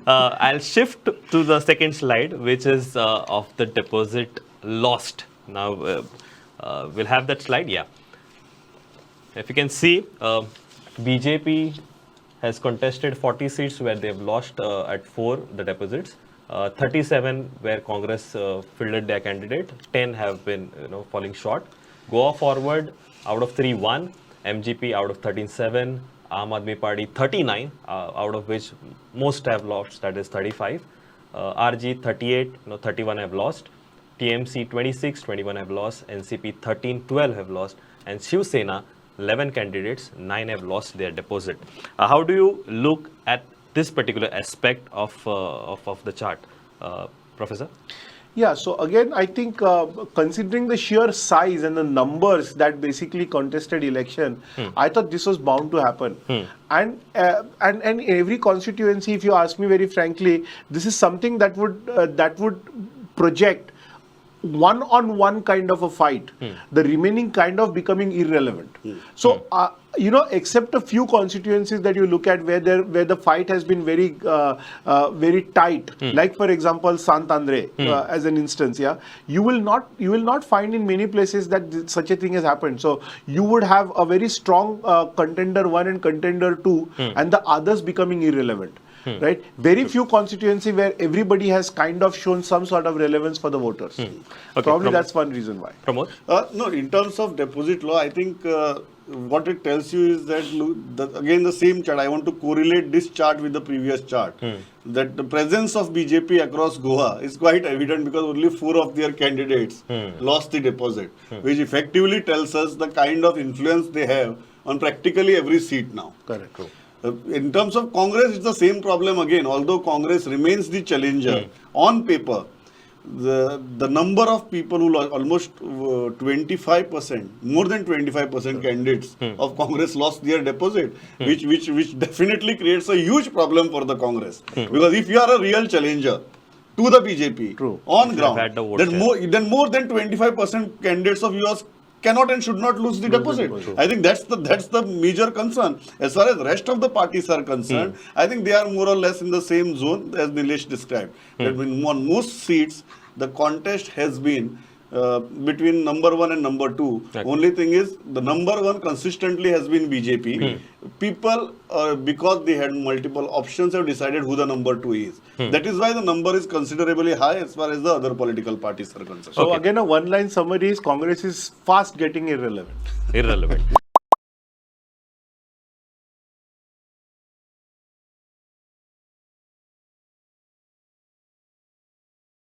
I'll shift to the second slide, which is of the deposit lost. Now, we'll have that slide. Yeah. If you can see, BJP has contested 40 seats where they have lost at 4 the deposits. 37 where Congress fielded their candidate. 10 have been falling short. Goa Forward out of 3 1. MGP out of 13 7. Aam Aadmi Party 39, out of which most have lost, that is 35. RG 38, 31 have lost. TMC 26, 21 have lost. NCP 13, 12 have lost. And Shiv Sena 11 candidates, 9 have lost their deposit. How do you look at this particular aspect of the chart, Professor? Yeah, so again, I think considering the sheer size and the numbers that basically contested election, I thought this was bound to happen. And every constituency, if you ask me very frankly, this is something that would project one-on-one kind of a fight, the remaining kind of becoming irrelevant. So, except a few constituencies that you look at where the fight has been very tight, like for example Sant Andre as an instance, you will not find in many places that such a thing has happened. So you would have a very strong contender 1 and contender 2, and the others becoming irrelevant. Right? Very few constituency where everybody has kind of shown some sort of relevance for the voters. Okay, probably that's one reason why. Pramod? No, in terms of deposit law, I think what it tells you is that, again, the same chart. I want to correlate this chart with the previous chart. That the presence of BJP across Goa is quite evident because only 4 of their candidates lost the deposit, which effectively tells us the kind of influence they have on practically every seat now. Correct. True. In terms of Congress, it's the same problem again. Although Congress remains the challenger, on paper, the number of people who lost, almost 25%, more than 25% candidates of Congress lost their deposit, which definitely creates a huge problem for the Congress. Because if you are a real challenger to the BJP on ground, then more than 25% candidates of yours cannot and should not lose the deposit. I think that's the major concern. As far as the rest of the parties are concerned, I think they are more or less in the same zone as Nilesh described. That on most seats, the contest has been between number 1 and number 2. Only thing is, the number 1 consistently has been BJP. People, because they had multiple options, have decided who the number 2 is. That is why the number is considerably high as far as the other political parties are concerned. So again, a one-line summary is Congress is fast getting irrelevant. Irrelevant.